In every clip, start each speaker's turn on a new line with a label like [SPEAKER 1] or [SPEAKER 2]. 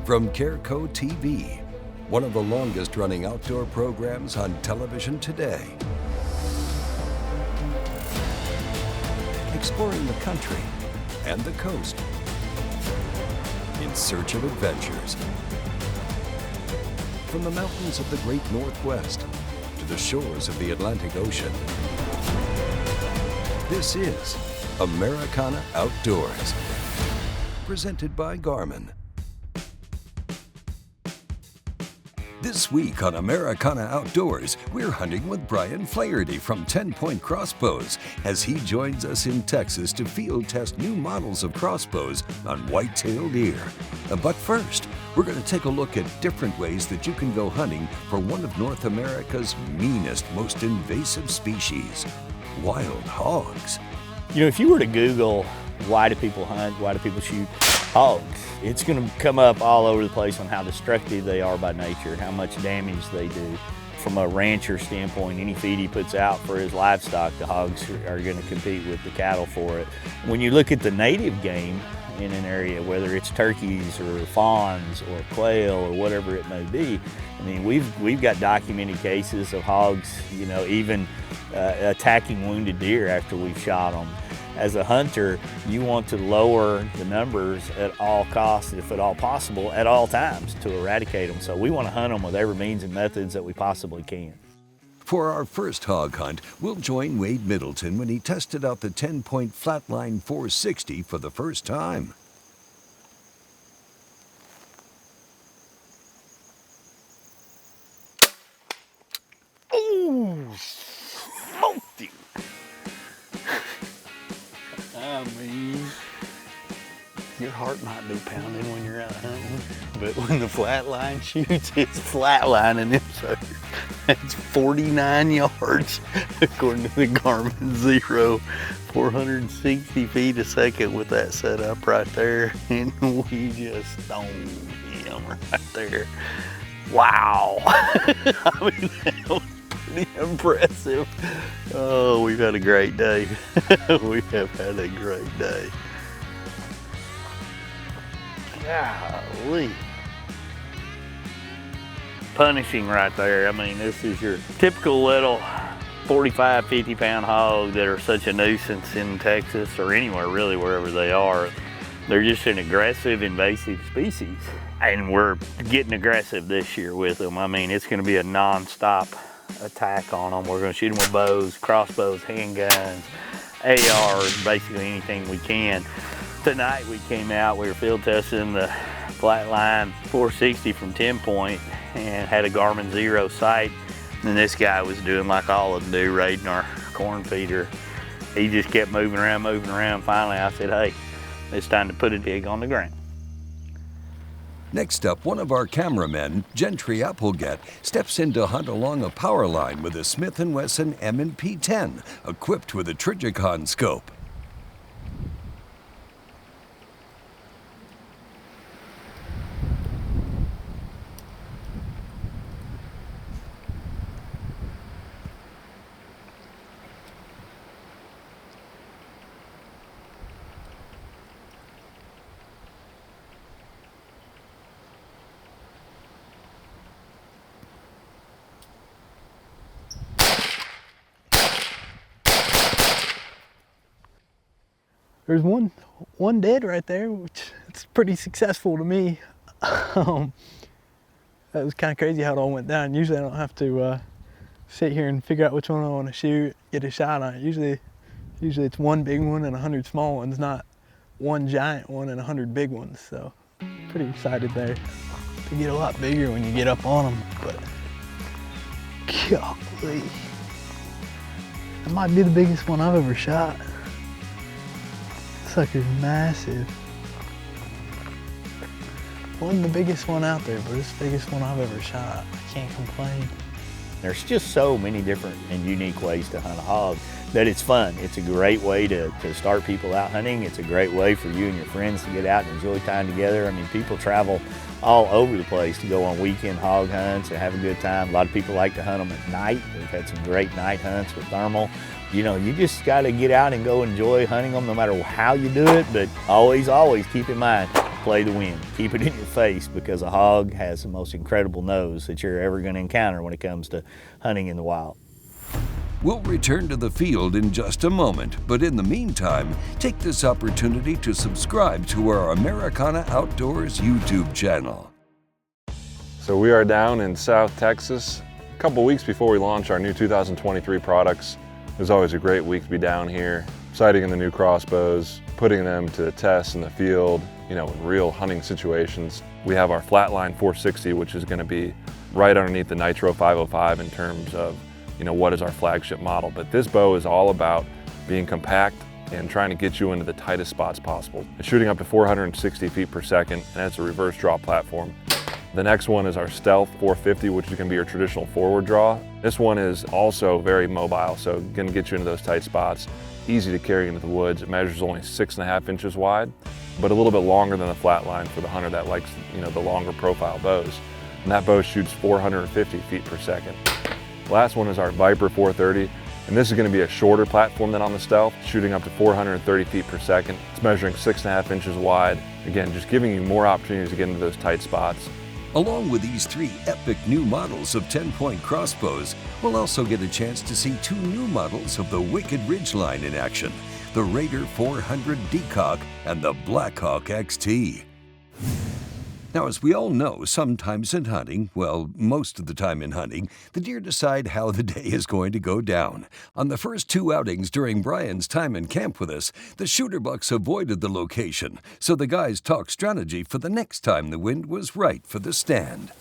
[SPEAKER 1] From Careco TV, one of the longest running outdoor programs on television today. Exploring the country and the coast in search of adventures. From the mountains of the great Northwest to the shores of the Atlantic Ocean. This is Americana Outdoors, presented by Garmin. This week on Americana Outdoors, we're hunting with Brian Flaherty from TenPoint Crossbows as he joins us in Texas to field test new models of crossbows on whitetail deer. But first, we're going to take a look at different ways that you can go hunting for one of North America's meanest, most invasive species, wild hogs.
[SPEAKER 2] You know, if you were to Google, why do people hunt, why do people shoot hogs, it's going to come up all over the place on how destructive they are by nature, how much damage they do. From a rancher standpoint, any feed he puts out for his livestock, the hogs are going to compete with the cattle for it. When you look at the native game in an area, whether it's turkeys or fawns or quail or whatever it may be, I mean, we've got documented cases of hogs, you know, even attacking wounded deer after we've shot them. As a hunter, you want to lower the numbers at all costs, if at all possible, at all times to eradicate them. So we want to hunt them with every means and methods that we possibly can.
[SPEAKER 1] For our first hog hunt, we'll join Wade Middleton when he tested out the TenPoint Flatline 460 for the first time.
[SPEAKER 2] Oh, smoked him. I mean, your heart might be pounding when you're out hunting, but when the flatline shoots, it's flatlining him. So that's 49 yards, according to the Garmin Zero, 460 feet a second with that setup right there, and we just stoned him right there. Wow. I mean, that was pretty impressive. Oh, we've had a great day. We have had a great day. Golly. Punishing right there. I mean, this is your typical little 45, 50 pound hog that are such a nuisance in Texas or anywhere really, wherever they are. They're just an aggressive, invasive species. And we're getting aggressive this year with them. I mean, it's gonna be a non-stop attack on them. We're gonna shoot them with bows, crossbows, handguns, ARs, basically anything we can. Tonight we came out, we were field testing the Flatline 460 from TenPoint and had a Garmin Zero sight. And this guy was doing like all of them do, raiding our corn feeder. He just kept moving around. Finally I said, hey, it's time to put a dig on the ground.
[SPEAKER 1] Next up, one of our cameramen, Gentry Applegate, steps in to hunt along a power line with a Smith & Wesson M&P 10, equipped with a Trijicon scope.
[SPEAKER 3] There's one dead right there, which it's pretty successful to me. That was kind of crazy how it all went down. Usually I don't have to sit here and figure out which one I want to shoot, get a shot on it. Usually it's one big one and 100 small ones, not one giant one and 100 big ones. So pretty excited there. They get a lot bigger when you get up on them, but golly, that might be the biggest one I've ever shot. Sucker's massive. Wasn't the biggest one out there, but it's the biggest one I've ever shot. I can't complain.
[SPEAKER 2] There's just so many different and unique ways to hunt a hog that it's fun. It's a great way to start people out hunting. It's a great way for you and your friends to get out and enjoy time together. I mean, people travel all over the place to go on weekend hog hunts and have a good time. A lot of people like to hunt them at night. We've had some great night hunts with thermal. You know, you just got to get out and go enjoy hunting them no matter how you do it, but always keep in mind, play the wind. Keep it in your face, because a hog has the most incredible nose that you're ever going to encounter when it comes to hunting in the wild.
[SPEAKER 1] We'll return to the field in just a moment, but in the meantime, take this opportunity to subscribe to our Americana Outdoors YouTube channel.
[SPEAKER 4] So we are down in South Texas a couple weeks before we launch our new 2023 products. It was always a great week to be down here, sighting in the new crossbows, putting them to the test in the field, you know, in real hunting situations. We have our Flatline 460, which is going to be right underneath the Nitro 505 in terms of, you know, what is our flagship model. But this bow is all about being compact and trying to get you into the tightest spots possible. It's shooting up to 460 feet per second, and it's a reverse draw platform. The next one is our Stealth 450, which is going to be your traditional forward draw. This one is also very mobile, so going to get you into those tight spots. Easy to carry into the woods. It measures only 6.5 inches wide, but a little bit longer than the Flatline for the hunter that likes, you know, the longer profile bows. And that bow shoots 450 feet per second. Last one is our Viper 430, and this is going to be a shorter platform than on the Stealth, shooting up to 430 feet per second. It's measuring 6.5 inches wide. Again, just giving you more opportunities to get into those tight spots.
[SPEAKER 1] Along with these 3 epic new models of TenPoint Crossbows, we'll also get a chance to see 2 new models of the Wicked Ridgeline in action, the Raider 400 Decock and the Blackhawk XT. Now, as we all know, sometimes in hunting, well, most of the time in hunting, the deer decide how the day is going to go down. On the first 2 outings during Brian's time in camp with us, the shooter bucks avoided the location, so the guys talked strategy for the next time the wind was right for the stand.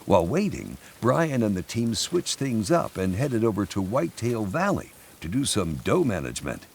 [SPEAKER 1] While waiting, Brian and the team switched things up and headed over to Whitetail Valley to do some doe management.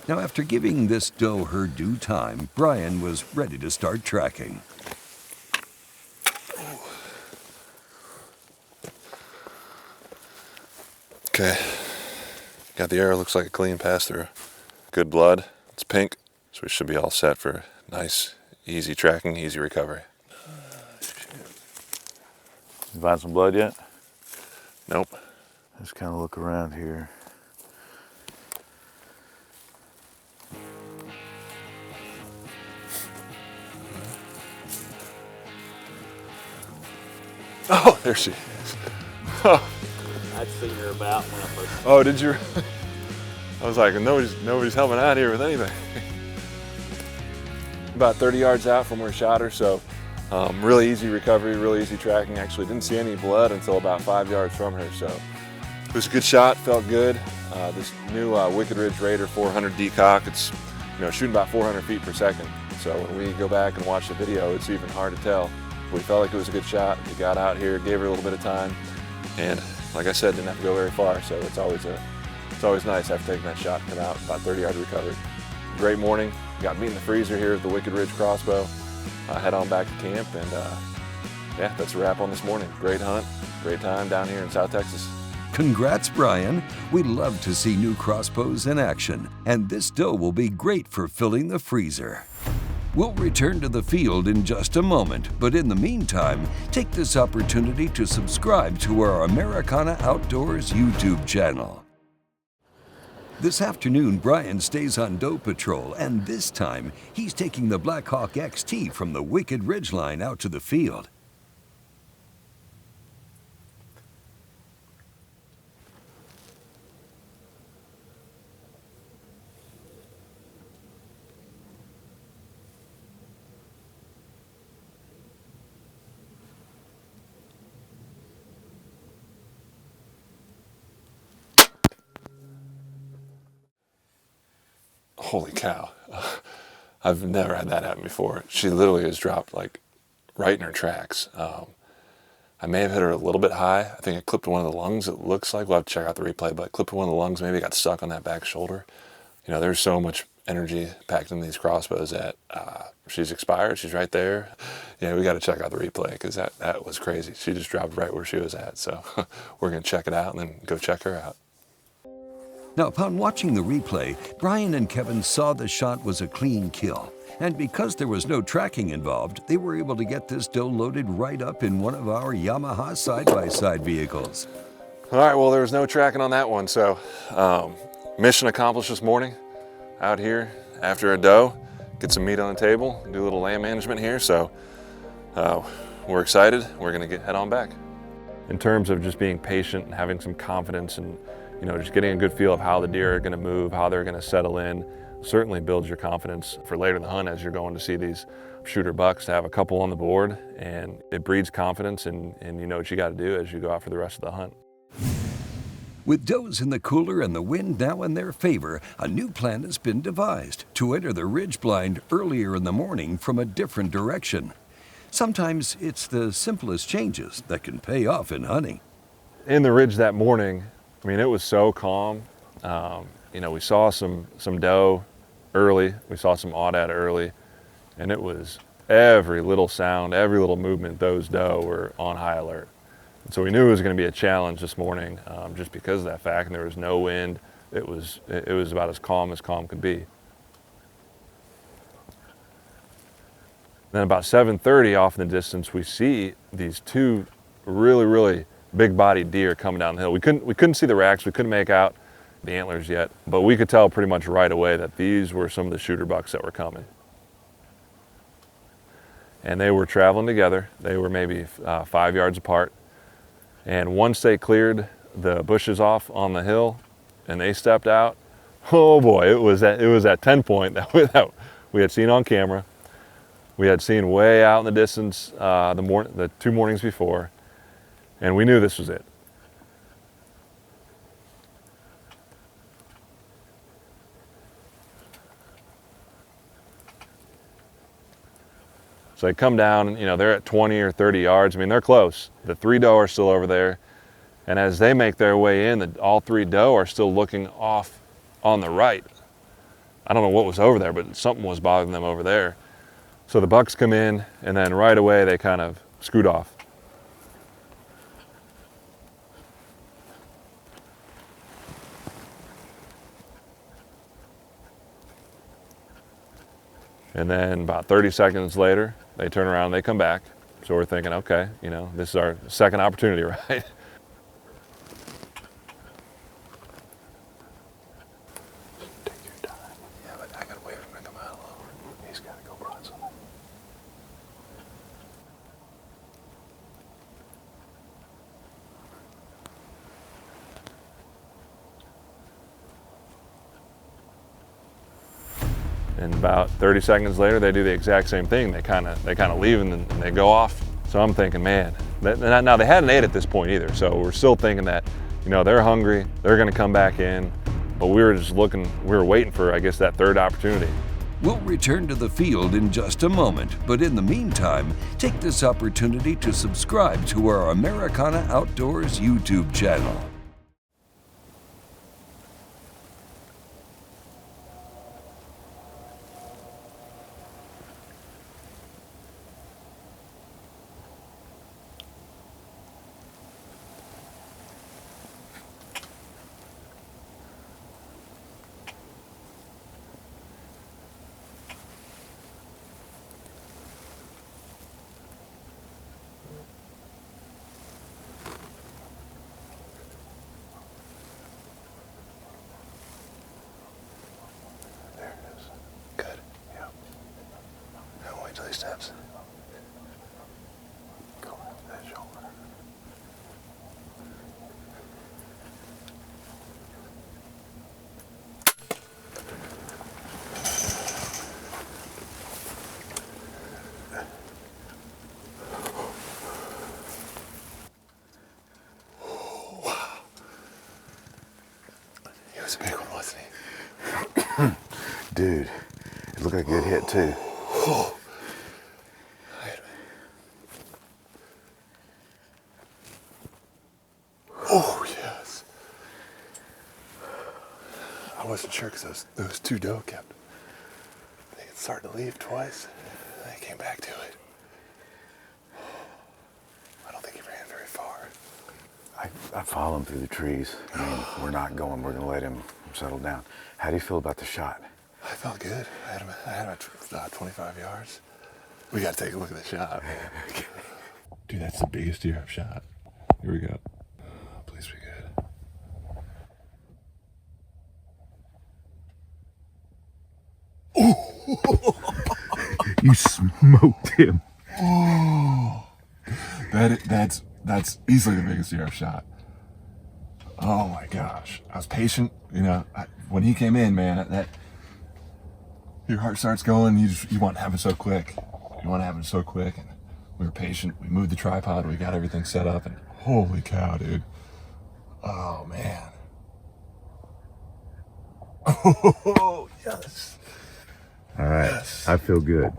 [SPEAKER 1] Now, after giving this doe her due time, Brian was ready to start tracking.
[SPEAKER 4] Okay, got the arrow, looks like a clean pass through. Good blood, it's pink, so we should be all set for nice, easy tracking, easy recovery.
[SPEAKER 5] You find some blood yet?
[SPEAKER 4] Nope.
[SPEAKER 5] Just kind of look around here.
[SPEAKER 4] Oh, there she is. Oh.
[SPEAKER 2] I'd seen her about when I first.
[SPEAKER 4] Oh, did you? I was like, nobody's helping out here with anything. About 30 yards out from where I shot her, so really easy recovery, really easy tracking. Actually didn't see any blood until about 5 yards from her, so it was a good shot, felt good. This new Wicked Ridge Raider 400 Decock, it's shooting about 400 feet per second. So when we go back and watch the video, it's even hard to tell. We felt like it was a good shot. We got out here, gave her a little bit of time, and like I said, didn't have to go very far. So it's always nice after taking that shot, come out about 30 yards recovered. Great morning. Got meat in the freezer here at the Wicked Ridge Crossbow. Head on back to camp, and yeah, that's a wrap on this morning. Great hunt, great time down here in South Texas.
[SPEAKER 1] Congrats, Brian. We love to see new crossbows in action, and this doe will be great for filling the freezer. We'll return to the field in just a moment, but in the meantime, take this opportunity to subscribe to our Americana Outdoors YouTube channel. This afternoon, Brian stays on doe patrol, and this time, he's taking the Blackhawk XT from the Wicked Ridgeline out to the field.
[SPEAKER 4] Holy cow. I've never had that happen before. She literally has dropped like right in her tracks. I may have hit her a little bit high. I think I clipped one of the lungs, it looks like. We'll have to check out the replay, but I clipped one of the lungs, maybe got stuck on that back shoulder. You know, there's so much energy packed in these crossbows that she's expired, she's right there. Yeah, we got to check out the replay because that was crazy. She just dropped right where she was at. So we're going to check it out and then go check her out.
[SPEAKER 1] Now, upon watching the replay, Brian and Kevin saw the shot was a clean kill. And because there was no tracking involved, they were able to get this doe loaded right up in one of our Yamaha side-by-side vehicles.
[SPEAKER 4] All right, well, there was no tracking on that one. So mission accomplished this morning out here after a doe. Get some meat on the table, do a little land management here. So we're excited. We're going to head on back. In terms of just being patient and having some confidence and, you know, just getting a good feel of how the deer are going to move, how they're going to settle in, certainly builds your confidence for later in the hunt as you're going to see these shooter bucks, to have a couple on the board, and it breeds confidence, and you know what you got to do as you go out for the rest of the hunt.
[SPEAKER 1] With does in the cooler and the wind now in their favor, a new plan has been devised to enter the ridge blind earlier in the morning from a different direction. Sometimes it's the simplest changes that can pay off in hunting.
[SPEAKER 4] In the ridge that morning, I mean, it was so calm. You know, we saw some doe early, we saw some aoudad early, and it was every little sound, every little movement, those doe were on high alert. And so we knew it was going to be a challenge this morning, just because of that fact, and there was no wind. It was about as calm could be. Then about 7:30 off in the distance, we see these two really big-bodied deer coming down the hill. We couldn't see the racks, we couldn't make out the antlers yet, but we could tell pretty much right away that these were some of the shooter bucks that were coming. And they were traveling together. They were maybe 5 yards apart. And once they cleared the bushes off on the hill and they stepped out, oh boy, it was that TenPoint that we had seen on camera. We had seen way out in the distance the 2 mornings before, and we knew this was it. So they come down, you know, they're at 20 or 30 yards. I mean, they're close. The 3 doe are still over there. And as they make their way in, all 3 doe are still looking off on the right. I don't know what was over there, but something was bothering them over there. So the bucks come in, and then right away they kind of scoot off. And then about 30 seconds later, they turn around, they come back. So we're thinking, okay, you know, this is our second opportunity, right? Take your time. Yeah, but I gotta wait for him to come out alone. He's gotta go broadside. And about 30 seconds later, they do the exact same thing. They kind of leave and then they go off. So I'm thinking, man, now they hadn't ate at this point either. So we're still thinking that, you know, they're hungry, they're gonna come back in. But we were waiting for, I guess, that third opportunity.
[SPEAKER 1] We'll return to the field in just a moment, but in the meantime, take this opportunity to subscribe to our Americana Outdoors YouTube channel.
[SPEAKER 4] Steps. Go around that shoulder. Wow. He was a big one, wasn't he?
[SPEAKER 5] Dude, it looked like a good hit too.
[SPEAKER 4] because those two doe kept, they started to leave twice. And they came back to it. I don't think he ran very far.
[SPEAKER 5] I follow him through the trees. I mean, we're not going. We're going to let him settle down. How do you feel about the shot?
[SPEAKER 4] I felt good. I had him at 25 yards. We got to take a look at the shot. Okay. Dude, that's the biggest deer I've shot. Here we go. Please be good.
[SPEAKER 5] You smoked him.
[SPEAKER 4] Oh, that's easily the biggest deer I've shot. Oh my gosh, I was patient. You know, when he came in, man, that your heart starts going. You want to have it so quick. You want to have it so quick, and we were patient. We moved the tripod. We got everything set up, and holy cow, dude! Oh man! Oh yes!
[SPEAKER 5] All right,
[SPEAKER 4] yes.
[SPEAKER 5] I feel good.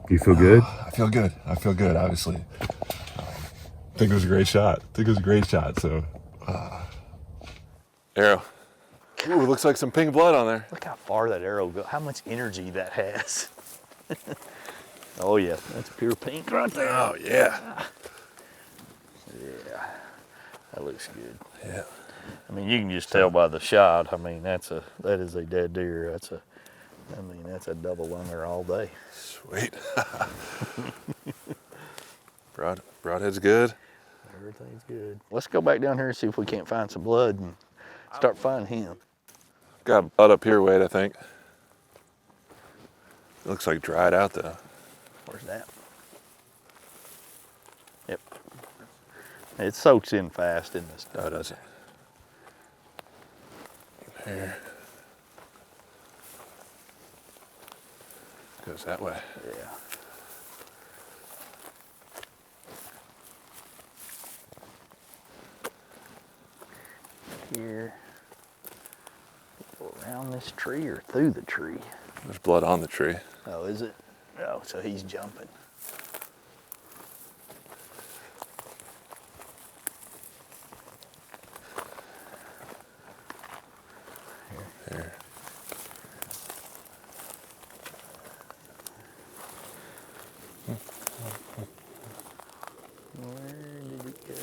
[SPEAKER 5] You feel good?
[SPEAKER 4] I feel good. I feel good. Obviously, I think it was a great shot. So, arrow. Ooh, looks like some pink blood on there.
[SPEAKER 2] Look how far that arrow goes, how much energy that has. Oh yeah, that's pure pink right there.
[SPEAKER 4] Oh yeah.
[SPEAKER 2] Yeah, that looks good.
[SPEAKER 4] Yeah.
[SPEAKER 2] I mean, you can just tell by the shot. I mean, that is a dead deer. That's a double lunger all day.
[SPEAKER 4] Sweet. Broadhead's good.
[SPEAKER 2] Everything's good. Let's go back down here and see if we can't find some blood and start finding him.
[SPEAKER 4] Got blood up here, Wade, I think. It looks like dried out though.
[SPEAKER 2] Where's that? Yep. It soaks in fast in this stuff.
[SPEAKER 4] Oh, does it? Here. Goes that way.
[SPEAKER 2] Yeah. Here. Go around this tree or through the tree?
[SPEAKER 4] There's blood on the tree.
[SPEAKER 2] Oh, is it? Oh, so he's jumping.
[SPEAKER 4] Here.
[SPEAKER 2] Where did it go?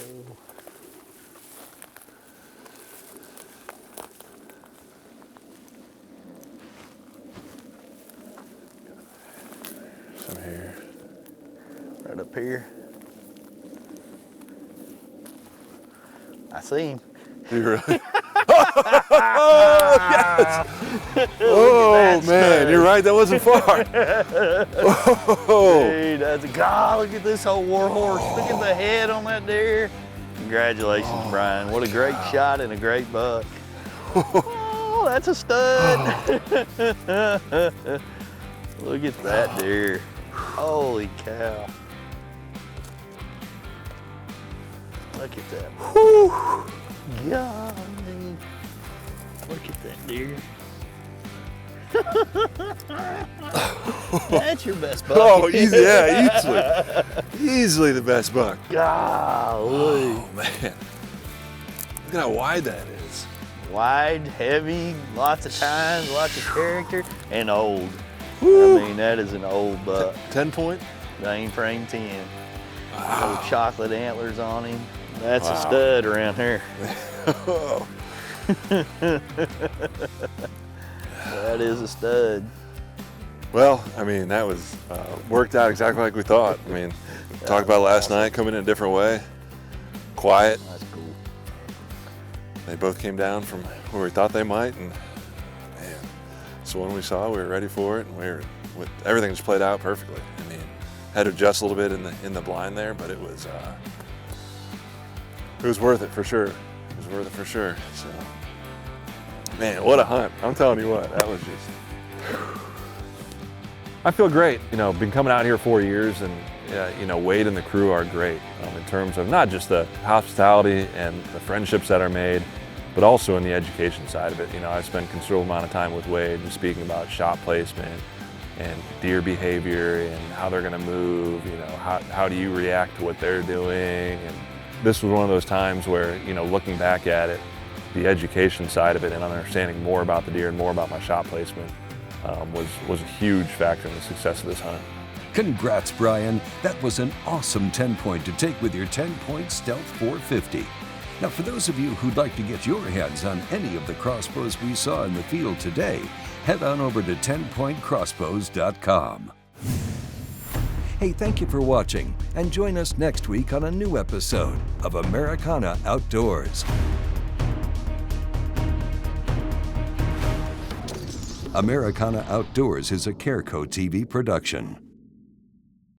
[SPEAKER 4] Some here.
[SPEAKER 2] Right up here. I see him.
[SPEAKER 4] Do you really? Oh, yes! Oh, man, you're right, that wasn't far. Oh.
[SPEAKER 2] Dude, that's God, look at this old war horse. Look at the head on that deer. Congratulations, Brian. What a great shot and a great buck. Oh, that's a stud. Look at that deer. Holy cow. Look at that. Whew. Golly. Look at that deer. That's your best buck.
[SPEAKER 4] Oh, easy, yeah, easily the best buck.
[SPEAKER 2] Golly.
[SPEAKER 4] Oh, man. Look at how wide that is.
[SPEAKER 2] Wide, heavy, lots of tines, lots of character, and old.
[SPEAKER 4] Woo.
[SPEAKER 2] I mean, that is an old buck.
[SPEAKER 4] 10-point?
[SPEAKER 2] Mainframe 10.
[SPEAKER 4] Wow.
[SPEAKER 2] Old chocolate antlers on him. That's a stud around here.
[SPEAKER 4] Oh.
[SPEAKER 2] That is a stud.
[SPEAKER 4] Well, I mean, that was worked out exactly like we thought. I mean, talked about last night, coming in a different way. Quiet.
[SPEAKER 2] That's cool.
[SPEAKER 4] They both came down from where we thought they might, and man, so when we saw, we were ready for it, and everything just played out perfectly. I mean, had to adjust a little bit in the blind there, but it was worth it for sure. It was worth it for sure. So, man, what a hunt! I'm telling you what, that was just. I feel great. You know, been coming out here 4 years, and you know, Wade and the crew are great in terms of not just the hospitality and the friendships that are made, but also in the education side of it. You know, I've spent a considerable amount of time with Wade and speaking about shot placement and deer behavior and how they're going to move. You know, how do you react to what they're doing? And this was one of those times where, you know, looking back at it, the education side of it and understanding more about the deer and more about my shot placement was a huge factor in the success of this hunt.
[SPEAKER 1] Congrats, Brian. That was an awesome 10-point to take with your 10-point Stealth 450. Now, for those of you who'd like to get your hands on any of the crossbows we saw in the field today, head on over to TenPointCrossbows.com. Hey, thank you for watching, and join us next week on a new episode of Americana Outdoors. Americana Outdoors is a Careco TV production.